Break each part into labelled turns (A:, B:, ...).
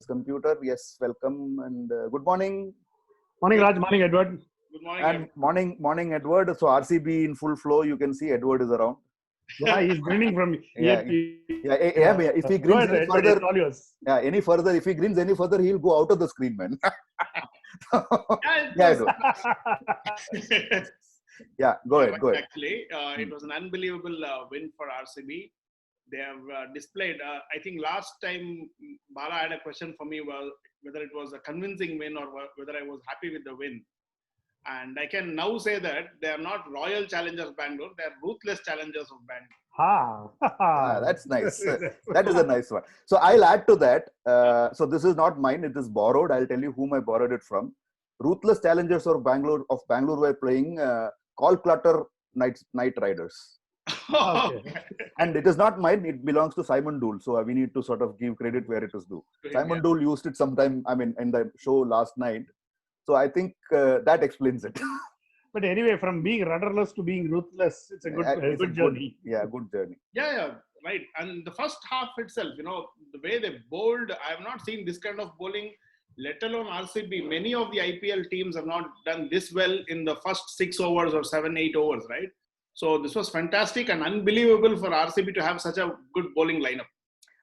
A: computer. Yes, welcome and good morning.
B: Morning, Raj. Morning, Edward.
C: Good morning.
A: And morning, Edward. So RCB in full flow. You can see Edward is around.
B: Yeah, he's grinning from
A: Yeah. If he grins any further, any further, if he grins any further, he'll go out of the screen, man. Yeah, go ahead.
C: Actually, it was an unbelievable win for RCB. They have displayed. I think last time Bala had a question for me was whether it was a convincing win or whether I was happy with the win. And I can now say that they are not Royal Challengers Bangalore; they are ruthless challengers of Bangalore.
A: That's nice. That is a nice one. So I'll add to that. So this is not mine; it is borrowed. I'll tell you whom I borrowed it from. Ruthless challengers of Bangalore were playing Kolkata Knight Riders.
B: Okay.
A: And it is not mine, it belongs to Simon Dool, so we need to sort of give credit where it is due. Simon Dool used it sometime, in the show last night, so I think that explains it.
B: But anyway, from being rudderless to being ruthless, it's a good journey.
A: Good journey.
C: Yeah, right. And the first half itself, the way they bowled, I have not seen this kind of bowling, let alone RCB. Many of the IPL teams have not done this well in the first 6 overs or 7-8 overs, right? So this was fantastic and unbelievable for RCB to have such a good bowling lineup.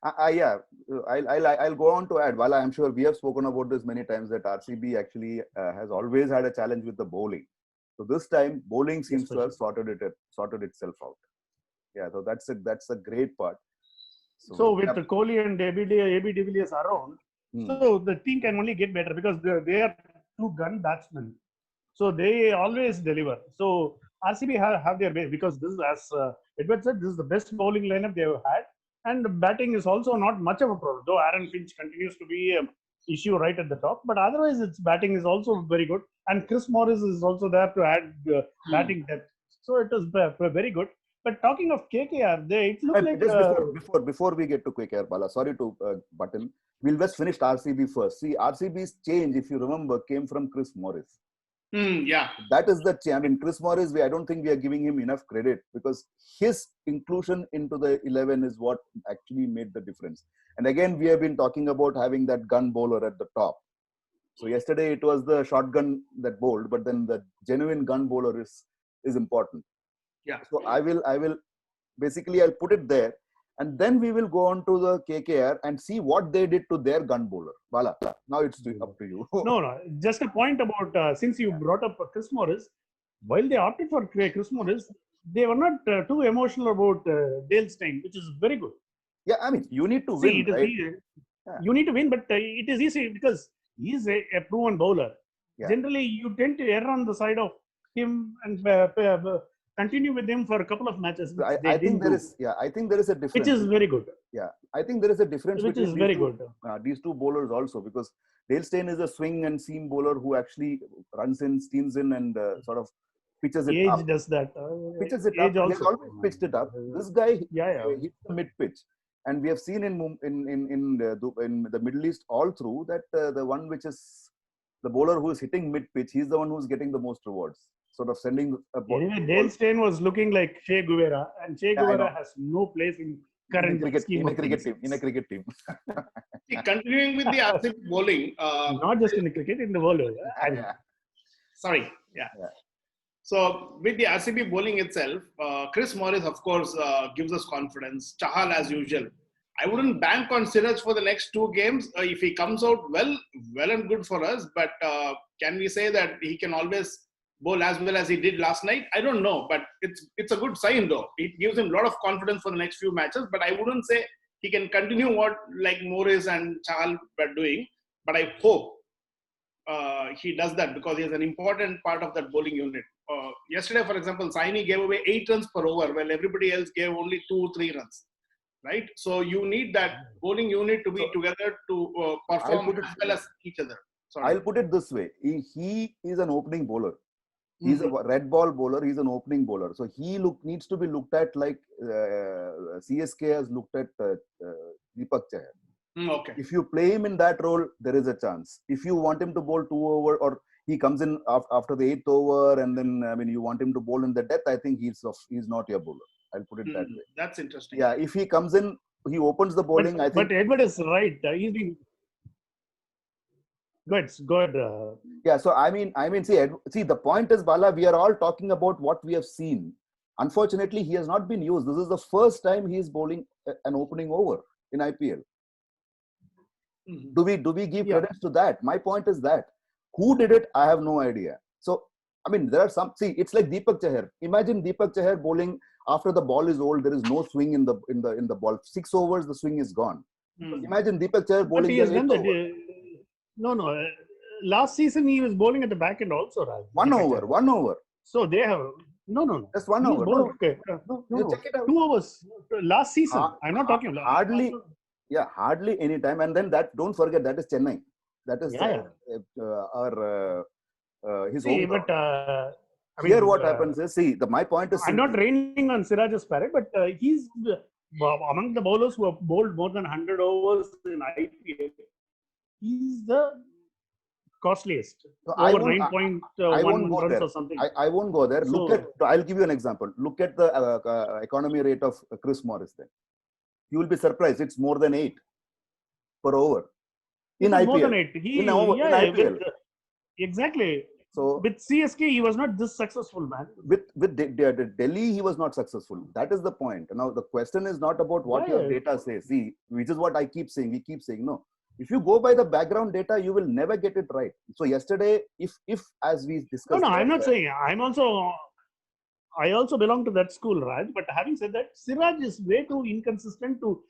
A: I'll go on to add. Vala, I'm sure we have spoken about this many times that RCB actually has always had a challenge with the bowling. So this time bowling seems to have sorted itself out. Yeah, so that's a great part.
B: So with Kohli and AB de Villiers around, so the team can only get better because they are two gun batsmen. So they always deliver. So RCB have their way because this is, as Edward said, this is the best bowling lineup they have had. And batting is also not much of a problem, though Aaron Finch continues to be an issue right at the top. But otherwise, its batting is also very good. And Chris Morris is also there to add batting depth. So it is very good. But talking of KKR, it looked like...
A: Just before we get to KKR, Bala, sorry to butt in. We'll just finish RCB first. See, RCB's change, if you remember, came from Chris Morris. That is the change. Chris Morris, I don't think we are giving him enough credit because his inclusion into the 11 is what actually made the difference. And again, we have been talking about having that gun bowler at the top. So yesterday it was the shotgun that bowled, but then the genuine gun bowler is important.
C: Yeah.
A: So I'll put it there. And then we will go on to the KKR and see what they did to their gun bowler. Bala, now it's up to you.
B: No. Just a point about, since you brought up Chris Morris, while they opted for Chris Morris, they were not too emotional about Dale Steyn, which is very good.
A: Yeah, you need to win, right?
B: You need to win, but it is easy because he's a proven bowler. Yeah. Generally, you tend to err on the side of him and continue with him for a couple of matches.
A: I think there is a difference.
B: Which is very good.
A: Yeah, I think there is a difference
B: which is very good.
A: These two bowlers also, because Dale Steyn is a swing and seam bowler who actually runs in, steams in, and sort of pitches it up.
B: Age does that.
A: Pitches it up. He has always pitched it up. This guy hits the mid pitch, and we have seen in the Middle East all through that the one which is the bowler who is hitting mid pitch, he's the one who is getting the most rewards. Sort of sending a ball.
B: Anyway, Dale Steyn was looking like Che Guevara, and Che Guevara has no place in current scheme
A: in a cricket team.
C: See, continuing with the RCB bowling,
B: not just in the cricket, in the world.
C: Sorry, yeah. So with the RCB bowling itself, Chris Morris, of course, gives us confidence. Chahal, as usual. I wouldn't bank on Siraj for the next 2 games. If he comes out well and good for us. But can we say that he can always bowl as well as he did last night? I don't know, but it's a good sign though. It gives him a lot of confidence for the next few matches, but I wouldn't say he can continue what like Morris and Chahal were doing, but I hope he does that because he is an important part of that bowling unit. Yesterday, for example, Saini gave away 8 runs per over while everybody else gave only 2-3 runs, right? So you need that bowling unit to be together to perform as well as each other.
A: I'll put it this way. He is an opening bowler. He's a red ball bowler. He's an opening bowler. So he needs to be looked at like CSK has looked at Deepak Chahar.
C: Okay.
A: If you play him in that role, there is a chance. If you want him to bowl 2 over, or he comes in after the 8th over, and then you want him to bowl in the death, I think he's not your bowler. I'll put it that way.
C: That's interesting.
A: Yeah, if he comes in, he opens the bowling.
B: But Edward is right. Good.
A: Yeah. So I mean, see, the point is, Bala, we are all talking about what we have seen. Unfortunately, he has not been used. This is the first time he is bowling an opening over in IPL. Do we give credits to that? My point is that who did it? I have no idea. So I mean, there are some. See, it's like Deepak Chahar. Imagine Deepak Chahar bowling after the ball is old. There is no swing in the ball. 6 overs, the swing is gone. Imagine Deepak Chahar bowling.
B: But he has done that. No. Last season he was bowling at the back end also, Raj.
A: 1 over.
B: So they have no.
A: Just 1 over.
B: No. Okay. No.
A: Check it out.
B: 2 overs. Last season. I'm not talking about
A: hardly any time. And then that, don't forget, that is Chennai. That is his home.
B: But
A: here what happens is, my point is,
B: I'm not raining on Siraj's parade, but he's among the bowlers who have bowled more than 100 overs in IPL. He's the costliest.
A: So
B: over 9.1 runs or something.
A: I won't go there. I'll give you an example. Look at the economy rate of Chris Morris then. You will be surprised. It's more than 8 per over in IPL.
B: More than 8. In IPL. Exactly.
A: So
B: with CSK, he was not this successful, man.
A: With Delhi, he was not successful. That is the point. Now the question is not about what your data says. See, which is what I keep saying. We keep saying no. If you go by the background data, you will never get it right. So yesterday, if as we discussed,
B: no, I'm not saying. I also belong to that school, Raj. But having said that, Siraj is way too inconsistent to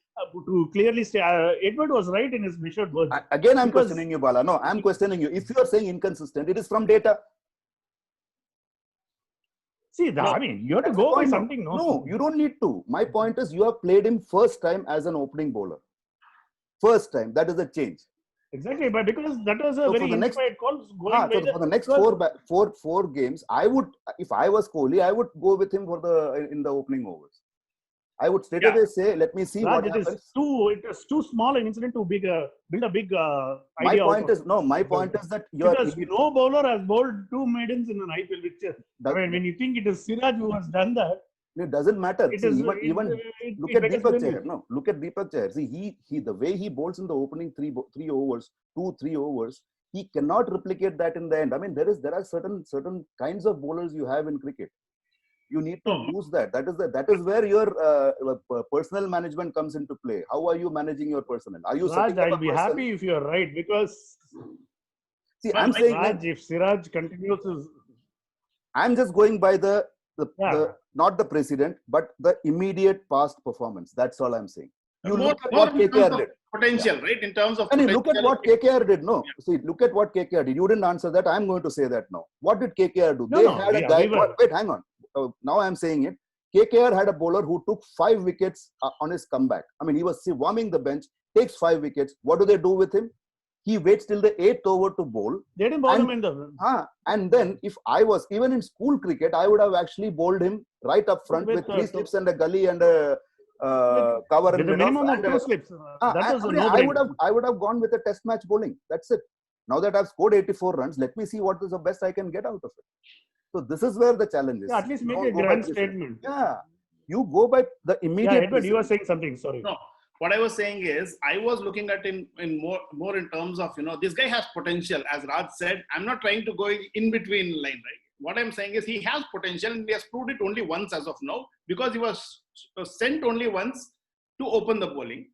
B: clearly say. Edward was right in his measured words.
A: Again, I'm questioning you, Bala. No, I'm questioning you. If you are saying inconsistent, it is from data.
B: See, I mean, you have to go by something.
A: No, you don't need to. My point is, you have played him first time as an opening bowler. First time. That is a change.
B: Exactly, but because that was a very inspired call.
A: For the next four games, I would, if I was Kohli, I would go with him in the opening overs. I would straight away say, let me see what happens.
B: It is too small an incident to build a big idea.
A: My point is that
B: because no bowler has bowled 2 maidens in an IPL. When you think it is Siraj who has done that,
A: it doesn't matter. Look at Deepak Chahar. No, look at Deepak Chahar. See, he the way he bowls in the opening 3 overs, 2-3 overs, he cannot replicate that in the end. I mean, there are certain kinds of bowlers you have in cricket. You need to use that. That is where your personal management comes into play. How are you managing your personnel? Are you?
B: Raj, I'll be happy if you are right, because
A: I'm saying,
B: Raj, if Siraj continues,
A: I'm just going by the not the precedent, but the immediate past performance. That's all I'm saying. You look at what KKR did.
C: Potential, right? In terms of
A: and look at what KKR did. No, see, look at what KKR did. You didn't answer that. I'm going to say that now. What did KKR do? They had a guy. Wait, hang on. Now I'm saying it. KKR had a bowler who took 5 wickets on his comeback. I mean, he was warming the bench, takes 5 wickets. What do they do with him? He waits till the 8th over to bowl.
B: They didn't bowl him in the...
A: And then, if I was, even in school cricket, I would have actually bowled him right up front with 3 slips and a gully and a cover.
B: With the minimum of 2 slips.
A: I would have gone with a test match bowling. That's it. Now that I've scored 84 runs, let me see what is the best I can get out of it. So this is where the challenge is.
B: Yeah, at least make a grand statement.
A: Yeah. You go by the immediate...
B: Yeah, Edward, you were saying something. Sorry.
C: No. What I was saying is, I was looking at in more in terms of, this guy has potential. As Raj said, I'm not trying to go in between line, right? What I'm saying is he has potential, and he has proved it only once as of now, because he was sent only once to open the bowling.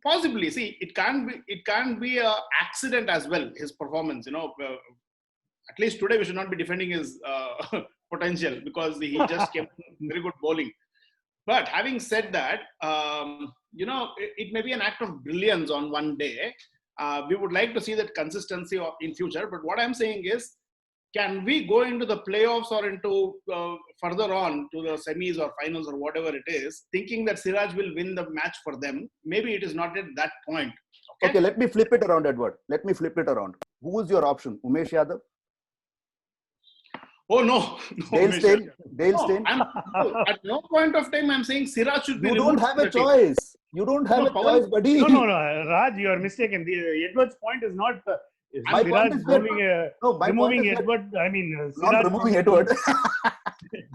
C: Possibly, see, it can't be an accident as well, his performance, at least today we should not be defending his potential, because he just came very good bowling. But having said that, it may be an act of brilliance on one day. We would like to see that consistency in future. But what I'm saying is, can we go into the playoffs or into further on to the semis or finals or whatever it is, thinking that Siraj will win the match for them? Maybe it is not at that point.
A: Okay, let me flip it around, Edward. Let me flip it around. Who is your option? Umesh Yadav?
C: Oh, no.
A: Dale Steyn?
C: At no point of time I'm saying Siraj should be removed.
A: You don't have a choice. You don't have a choice, buddy.
B: No, Raj, you are mistaken. Edward's point is not...
A: My point is
B: removing Edward. I mean,
A: not removing Edward.
C: No,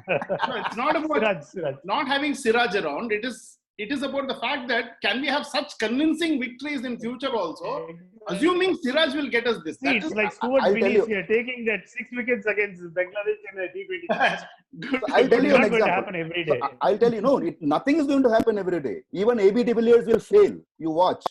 C: it's not about Siraj. Not having Siraj around. It is it is about the fact that can we have such convincing victories in future also, assuming Siraj will get us this.
B: See, it's like Stuart Binnis here taking that 6 wickets against Bangladesh in a T20 match.
A: I'll tell you an
B: It's not going to
A: example.
B: happen every day.
A: So I'll tell you, no, nothing is going to happen every day. Even AB de Villiers will fail. You watch.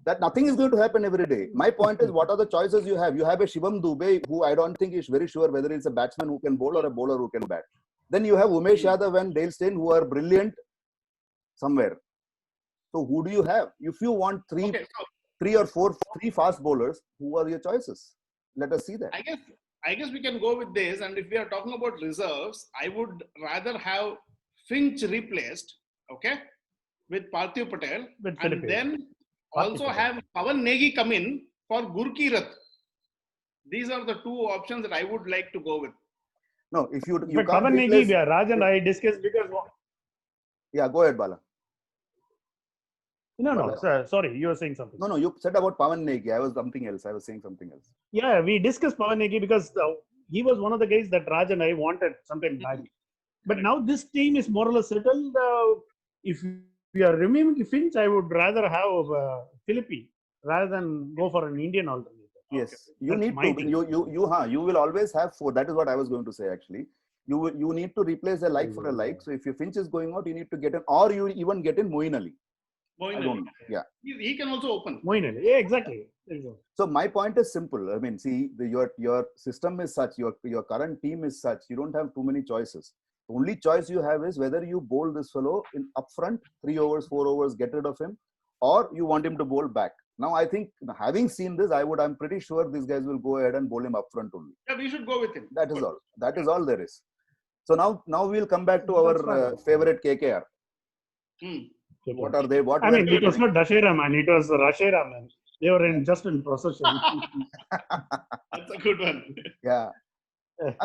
A: That nothing is going to happen every day. My point is, what are the choices you have? You have a Shivam Dubey, who I don't think is very sure whether it's a batsman who can bowl or a bowler who can bat. Then you have Umesh Yadav and Dale Steyn, who are brilliant somewhere. So who do you have? If you want three fast bowlers, who are your choices? Let us see that.
C: I guess we can go with this. And if we are talking about reserves, I would rather have Finch replaced, okay, with Parthiv Patel, and then also have Pawan Negi come in for Gurkeerat. These are the two options that I would like to go with.
A: No, if you
B: can't Pawan
A: replace...
B: Negi, Raj and I discussed because...
A: Yeah, go ahead, Bala.
B: No, sir, sorry, you were saying something.
A: No, you said about Pawan Negi. I was saying something else.
B: Yeah, we discussed Pawan Negi because he was one of the guys that Raj and I wanted sometime back. But now this team is more or less settled. If we are removing Finch, I would rather have Philippi rather than go for an Indian alternative.
A: Yes, you need to. You will always have four. That is what I was going to say actually. You need to replace a like for a like. So if your Finch is going out, you need to get in, or you even get in Moeen Ali. Yeah,
C: he can also open.
B: Moeen Ali, yeah, exactly.
A: So my point is simple. I mean, see, your system is such, your current team is such. You don't have too many choices. The only choice you have is whether you bowl this fellow in upfront, 3 overs, 4 overs, get rid of him, or you want him to bowl back. Now, I think having seen this, I'm pretty sure these guys will go ahead and bowl him upfront only.
C: Yeah, we should go with him.
A: That is all. That is all there is. So now we'll come back to our favorite KKR. What are they?
B: It was not Dusshera, man. It was Rashera, man. They were just in procession.
C: That's a good one.
A: Yeah.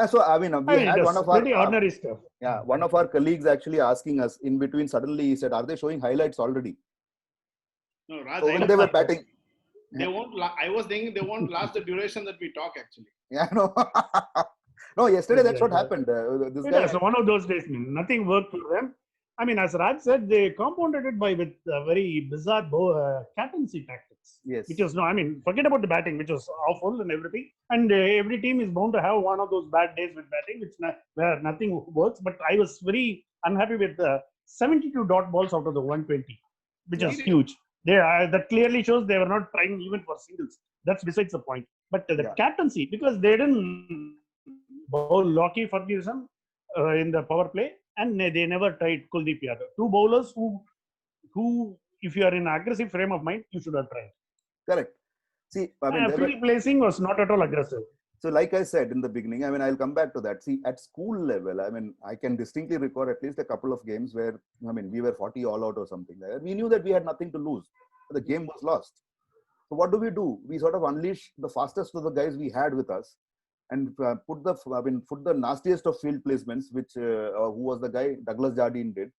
A: So we had one of our
B: pretty ordinary stuff.
A: Yeah, one of our colleagues actually asking us in between. Suddenly he said, "Are they showing highlights already?"
C: No, Raj,
A: so when they were batting,
C: they won't. I was thinking they won't last the duration that we talk. Actually,
A: yeah, no, no. Yesterday, that's what happened. This guy.
B: So one of those days, man, nothing worked for them. I mean, as Raj said, they compounded it with very bizarre captaincy tactics.
A: Yes.
B: Which was forget about the batting, which was awful and everything. And every team is bound to have one of those bad days with batting, where nothing works. But I was very unhappy with the 72 dot balls out of the 120, which is huge. That clearly shows they were not trying even for singles. That's besides the point. But the captaincy, because they didn't bowl Lockie Ferguson in the power play, and they never tried Kuldeep Yadav. Two bowlers who, if you are in an aggressive frame of mind, you should have tried.
A: Correct. See,
B: field placing was not at all aggressive.
A: So, like I said in the beginning, I'll come back to that. See, at school level, I can distinctly recall at least a couple of games where, we were 40 all out or something like that. We knew that we had nothing to lose. The game was lost. So, what do? We sort of unleash the fastest of the guys we had with us and put the nastiest of field placements, which who was the guy Douglas Jardine did,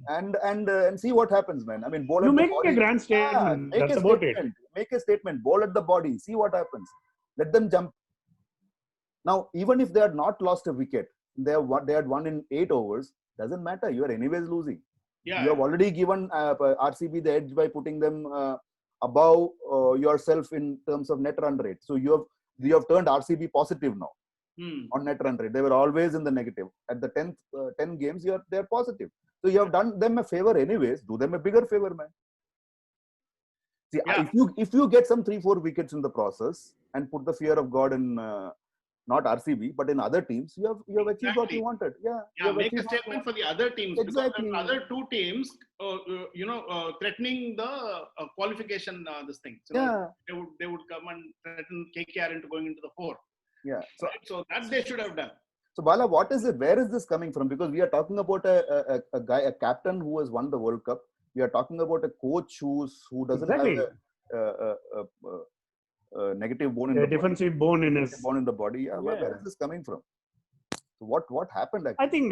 A: and see what happens, man. Bowl
B: you
A: at
B: make
A: the body.
B: a grand statement. That's about it.
A: Make a statement. Bowl at the body. See what happens. Let them jump. Now, even if they had not lost a wicket, they had won in 8 overs. Doesn't matter. You are anyways losing.
C: Yeah.
A: You have already given RCB the edge by putting them above yourself in terms of net run rate. So you have turned RCB positive now on net run rate. They were always in the negative. At the 10 games, they're positive. So you have done them a favor anyways. Do them a bigger favor, man. See, if you get some 3-4 wickets in the process and put the fear of God in not RCB, but in other teams, you have achieved what you wanted. Yeah,
C: make a statement for the other teams.
A: Exactly.
C: Because other two teams, threatening the qualification, this thing. So they would come and threaten KKR into going into the 4.
A: Yeah.
C: So that they should have done.
A: So Bala, what is it? Where is this coming from? Because we are talking about a captain who has won the World Cup. We are talking about a coach who doesn't have a negative bone in the
B: defensive
A: body.
B: Bone in
A: the body. Yeah. Where is this coming from? So what happened actually?
B: I think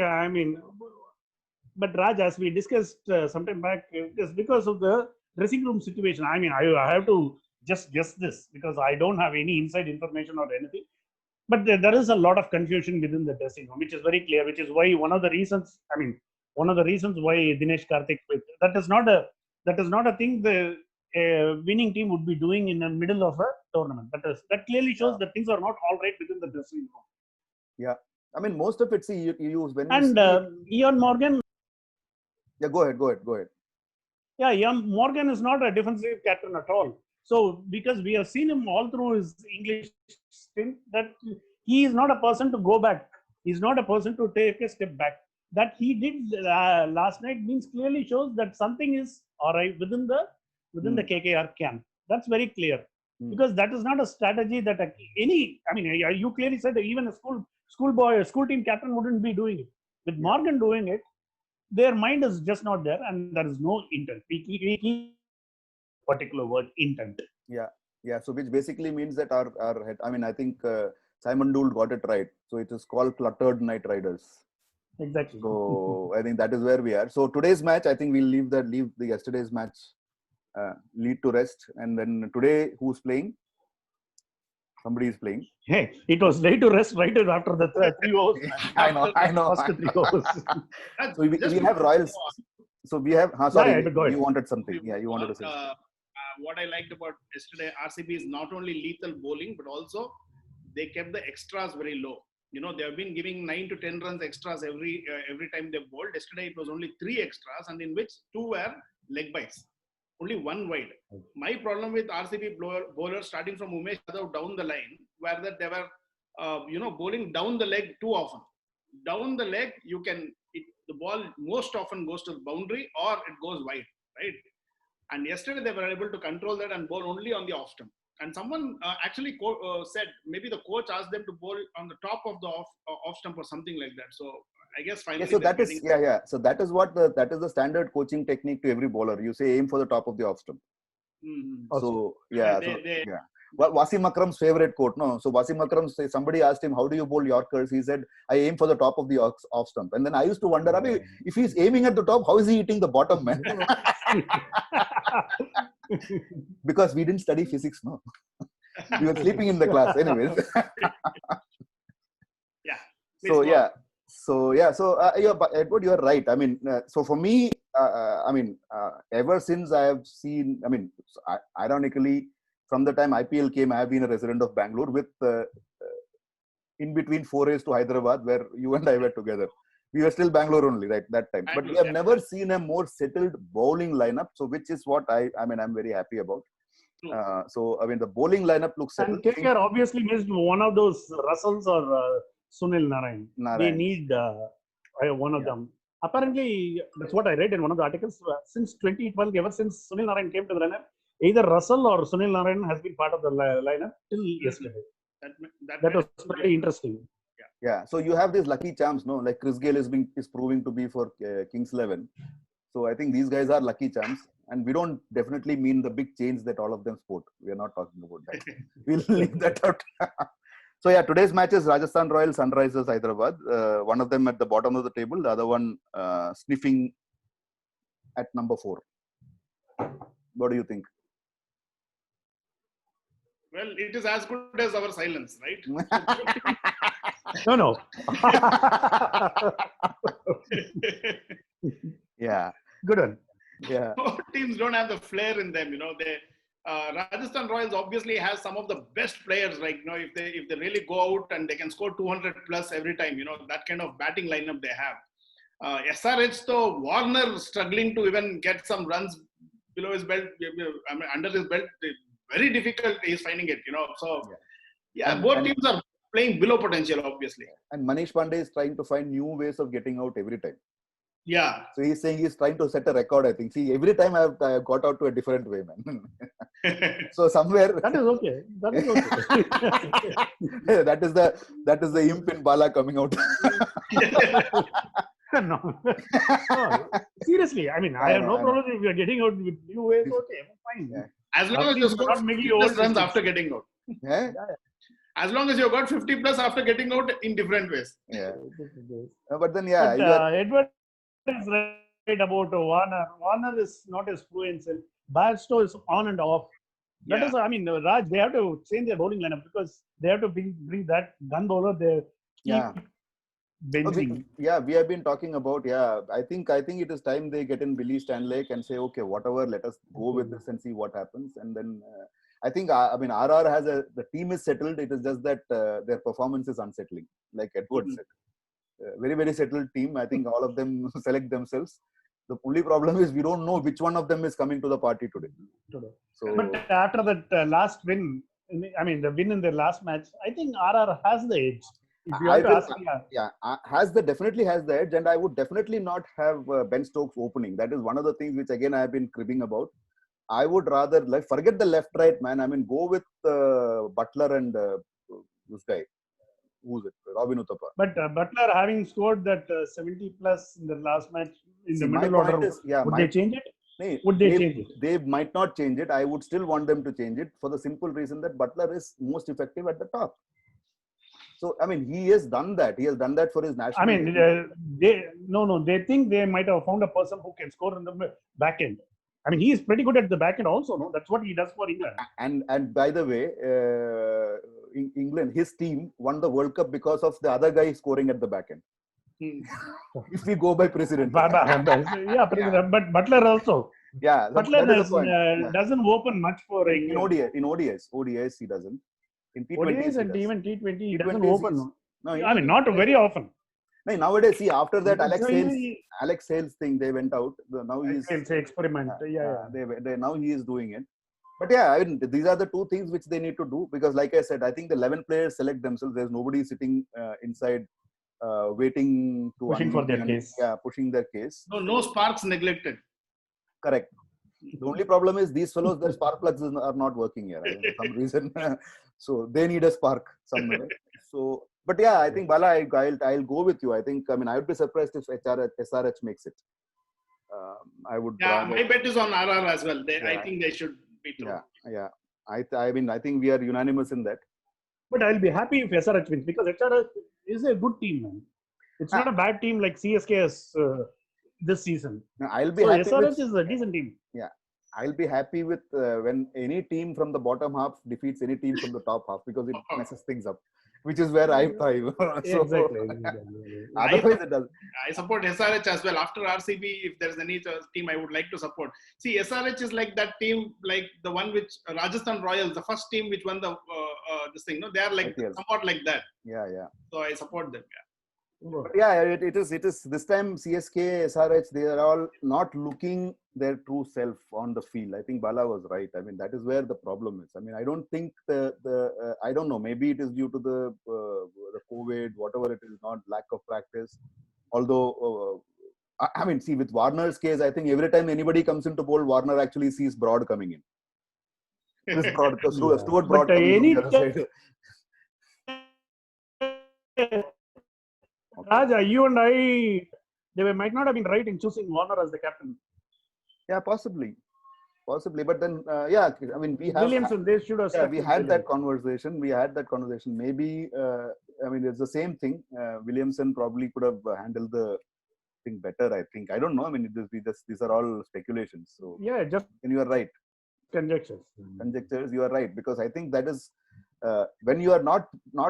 B: but Raj, as we discussed sometime back, it is because of the dressing room situation. I have to just guess this because I don't have any inside information or anything. But there is a lot of confusion within the dressing room, which is very clear. Which is why one of the reasons. one of the reasons why Dinesh Karthik quit. That is not a thing the winning team would be doing in the middle of a tournament. That clearly shows that things are not all right within the dressing room.
A: Yeah, I mean most of it. See, you use when you
B: and
A: see.
B: Ian Morgan.
A: Yeah, go ahead.
B: Yeah, Ian Morgan is not a defensive captain at all. So because we have seen him all through his English stint, that he is not a person to go back. He's not a person to take a step back. That he did last night means clearly shows that something is alright within the KKR camp. That's very clear, because that is not a strategy that any. I mean, you clearly said that even a school team captain wouldn't be doing it. With Morgan doing it, their mind is just not there, and there is no intent. We keep particular word, intent.
A: Yeah. So which basically means that our head. I mean, I think Simon Dould got it right. So it is called cluttered night riders.
B: Exactly.
A: So I think that is where we are. So today's match, I think we'll leave the yesterday's match lead to rest, and then today who's playing? Somebody is playing.
B: Hey, it was laid to rest right after the 3 overs.
A: I know.
B: First 3 overs.
A: So we have Royals. So we have. Sorry, you wanted something. Yeah, you wanted to say.
C: What I liked about yesterday, RCB is not only lethal bowling, but also they kept the extras very low. You know, they have been giving 9 to 10 runs extras every time they bowled. Yesterday it was only 3 extras, and in which 2 were leg bites. Only 1 wide. My problem with RCB bowlers starting from Umesh Yadav down the line were that they were, bowling down the leg too often. Down the leg, the ball most often goes to the boundary or it goes wide, right? And yesterday they were able to control that and bowl only on the off stump. And someone actually said maybe the coach asked them to bowl on the top of the off stump or something like that. So I guess finally.
A: So that is So that is that is the standard coaching technique to every bowler. You say aim for the top of the off stump.
B: Mm-hmm.
A: So Wasim Akram's favorite quote. No, so Wasim Akram somebody asked him, "How do you bowl Yorkers?" He said, "I aim for the top of the off stump." And then I used to wonder, if he's aiming at the top, how is he hitting the bottom, man? Because we didn't study physics, no. We were sleeping in the class, anyways. So Edward, you are right. I mean, so for me, ever since I have seen, ironically, from the time IPL came, I have been a resident of Bangalore with in between forays to Hyderabad, where you and I were together. We were still Bangalore only, right, that time. But we have never seen a more settled bowling lineup. So which is what I'm very happy about. The bowling lineup looks settled.
B: And KKR obviously missed one of those Russells or Sunil Narayan. They need one of them. Apparently, that's what I read in one of the articles. Since 2012, ever since Sunil Narayan came to the lineup, either Russell or Sunil Narayan has been part of the lineup till yesterday. That was pretty interesting.
A: Yeah. So you have these lucky charms, no? Like Chris Gayle is proving to be for Kings 11. So I think these guys are lucky charms, and we don't definitely mean the big change that all of them sport. We are not talking about that. We'll leave that out. So yeah, today's match is Rajasthan Royals Sunrisers Hyderabad. One of them at the bottom of the table, the other one sniffing at number 4. What do you think?
C: Well, it is as good as our silence, right?
B: No.
A: Yeah.
B: Good one.
A: Yeah.
C: Both teams don't have the flair in them, Rajasthan Royals obviously has some of the best players, right? If they really go out and they can score 200 plus every time, that kind of batting lineup they have. SRH though, Warner struggling to even get some runs below his belt, under his belt, very difficult he's finding it, So both teams are playing below potential, obviously.
A: And Manish Pandey is trying to find new ways of getting out every time.
C: Yeah.
A: So he's saying he's trying to set a record, I think. See, every time I have got out to a different way, man. So somewhere...
B: That is okay.
A: that is the imp in Bala coming out.
C: No.
B: Seriously, I have no problem if you are getting out with new ways. Okay, fine.
C: Yeah. As long as you score 50 plus runs after getting out.
A: Yeah.
C: As long as you got 50 plus after getting out in different ways.
A: Yeah. But then,
B: Edward is right about Warner. Warner is not as fluent. Bairstow is on and off. That is, Raj, they have to change their bowling lineup because they have to bring that gun bowler there. benching.
A: We have been talking about. I think it is time they get in Billy Stanlake and say, okay, whatever, let us go with this and see what happens. And then I think RR has the team is settled. It is just that their performance is unsettling, like Edward said. Very, very settled team. I think all of them select themselves. The only problem is we don't know which one of them is coming to the party today. So,
B: but after that last win, the win in their last match, I think RR has the edge. If you have to ask me,
A: definitely has the edge, and I would definitely not have Ben Stokes opening. That is one of the things which again I have been cribbing about. I would rather forget the left right man. Go with Butler and this guy. Who's it? Robin Uthappa.
B: But Butler having scored that 70 plus in the last match in the middle order, would they change it? Would they change it?
A: They might not change it. I would still want them to change it for the simple reason that Butler is most effective at the top. So, he has done that. He has done that for his national team.
B: They think they might have found a person who can score in the back end. He is pretty good at the back end also, no? That's what he does for England.
A: And by the way, in England, his team won the World Cup because of the other guy scoring at the back end. If we go by precedent.
B: But Butler also.
A: Yeah,
B: Butler doesn't open much for England.
A: In ODIs he doesn't. In T20s
B: ODIs and even T20 he doesn't
A: T20s
B: open. Not very often.
A: No, nowadays, see, after that Alex Hales thing, they went out. Now he's
B: experiment.
A: Now he is doing it. But these are the two things which they need to do, because like I said, I think the 11 players select themselves. There's nobody sitting inside waiting to
B: pushing for their case.
A: Yeah, pushing their case.
C: No sparks neglected.
A: Correct. The only problem is these fellows, their spark plugs are not working here for some reason. So they need a spark somewhere. So, but I think Bala, I'll go with you. I think I would be surprised if SRH makes it. I would.
C: Yeah, my bet is on RR as well. I think they should be through.
A: Yeah. I think we are unanimous in that.
B: But I'll be happy if SRH wins, because SRH is a good team, man. It's not a bad team like CSK this season.
A: I'll be happy.
B: SRH is a decent team.
A: Yeah. I'll be happy with when any team from the bottom half defeats any team from the top half, because it messes things up, which is where I thrive.
B: Exactly.
A: Otherwise, it does.
C: I support SRH as well. After RCB, if there's any team I would like to support. See, SRH is like that team, like the one which Rajasthan Royals, the first team which won the this thing. No, they are like somewhat like that.
A: Yeah.
C: So I support them.
A: It is this time CSK, SRH, they are all not looking their true self on the field. I think Bala was right. That is where the problem is. I don't think I don't know, maybe it is due to the COVID, whatever it is, not lack of practice. Although, see, with Warner's case, I think every time anybody comes into bowl, Warner actually sees Broad coming in. This Broad, Stuart Broad coming from the other side.
B: Raja, you and I, they might not have been right in choosing Warner as the captain.
A: Yeah, possibly. But then, we have
B: Williamson. They should have.
A: We had that conversation. Maybe, it's the same thing. Williamson probably could have handled the thing better. I think. I don't know. These are all speculations. So and you are right.
B: Conjectures.
A: You are right, because I think that is. When you are not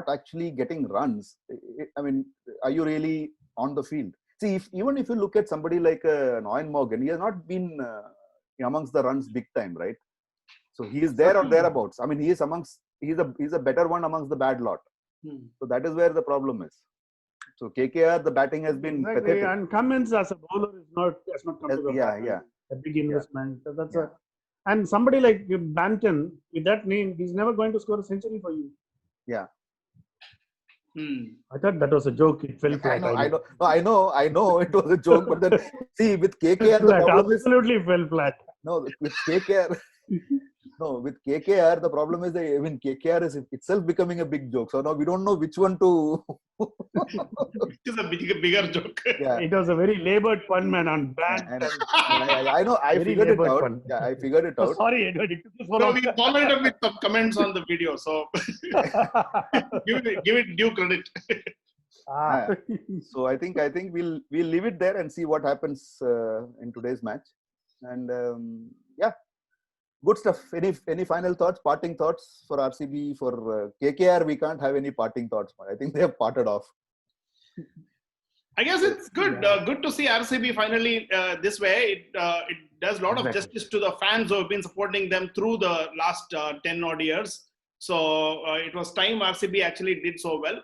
A: actually getting runs, are you really on the field? See, even if you look at somebody like Noyan Morgan, he has not been amongst the runs big time, right? So he is there or thereabouts. He's a better one amongst the bad lot. So that is where the problem is. So KKR, the batting has been pathetic.
B: And Cummins as a bowler has not come to the a big investment. That's and somebody like Banton, with that name, he's never going to score a century for you.
A: Yeah.
B: I thought that was a joke. It fell flat.
A: I know it was a joke, but then see, with KKR, the problem
B: absolutely fell flat.
A: No, with KKR. With KKR, the problem is that KKR is itself becoming a big joke. So now we don't know which one to.
C: Which is a bigger joke.
A: Yeah.
B: It was a very labored pun, man, on bad.
A: I know. I figured it out. Pun. Yeah, I figured it out.
B: Sorry, Edward.
C: We followed up with some comments on the video, so give it due credit.
A: So I think we'll leave it there and see what happens in today's match. And good stuff. Any final thoughts, parting thoughts for RCB? For KKR, we can't have any parting thoughts. I think they have parted off.
C: I guess it's good. Good to see RCB finally this way. It does a lot of justice to the fans who have been supporting them through the last 10 odd years. So it was time RCB actually did so well.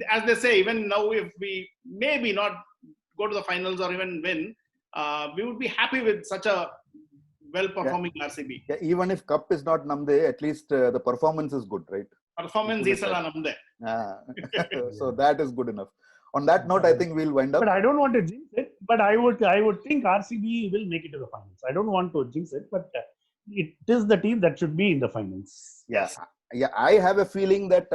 C: As they say, even now, if we maybe not go to the finals or even win, we would be happy with such a well-performing RCB.
A: Yeah, even if cup is not namde, at least the performance is good, right?
C: Performance is namde.
A: So that is good enough. On that note, I think we'll wind up.
B: But I don't want to jinx it. But I would think RCB will make it to the finals. I don't want to jinx it, but it is the team that should be in the finals.
A: Yes. Yeah, I have a feeling that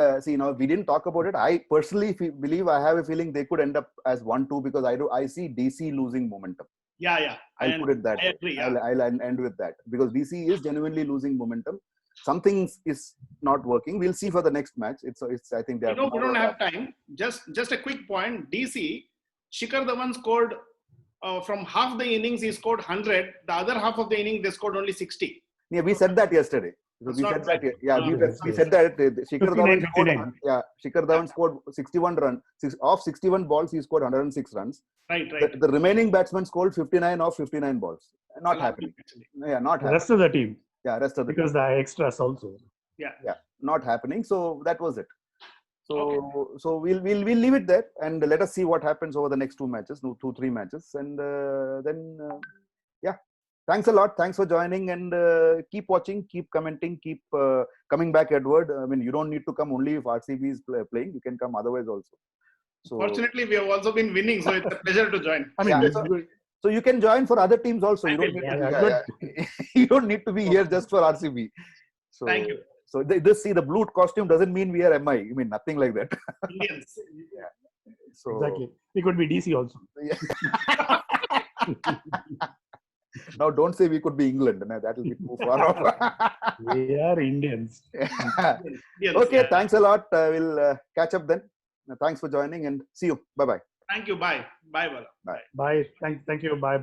A: we didn't talk about it. I personally believe I have a feeling they could end up as 1-2 because I see DC losing momentum.
C: Yeah.
A: I'll put it that way.
C: Agree, yeah.
A: I'll end with that because DC is genuinely losing momentum. Something is not working. We'll see for the next match. It's I think they
C: we don't have time. Just a quick point. DC, Shikhar Dhawan scored from half the innings. He scored 100. The other half of the inning they scored only 60.
A: Yeah, we said that yesterday. We said that. Yeah, we said that. Shikhar Dhawan scored 61 runs. Off 61 balls, he scored 106 runs.
C: Right.
A: The remaining batsmen scored 59 off 59 balls. Not happening. Yeah, not happening.
B: The rest of the team.
A: Yeah, rest of the
B: because
A: team.
B: the extras also.
A: Yeah, not happening. So that was it. So we'll leave it there and let us see what happens over the next 2 matches, 2-3 matches, and then thanks a lot. Thanks for joining and keep watching, keep commenting, keep coming back, Edward. I mean, you don't need to come only if RCB is playing. You can come otherwise also. So
C: fortunately, we have also been winning, so it's a pleasure to join.
B: I mean,
A: so you can join for other teams also. You don't need to you don't need to be here just for RCB. So
C: thank you.
A: So the blue costume doesn't mean we are MI. I mean nothing like that.
C: Indians.
A: So
B: exactly. It could be DC also.
A: Now don't say we could be England. No, that will be too far off.
B: We are Indians.
A: Okay, thanks a lot. We'll catch up then. Thanks for joining and see you. Bye-bye.
C: Thank you. Bye. Bye, Bala.
A: Bye.
B: Bye. Thank you. Bye.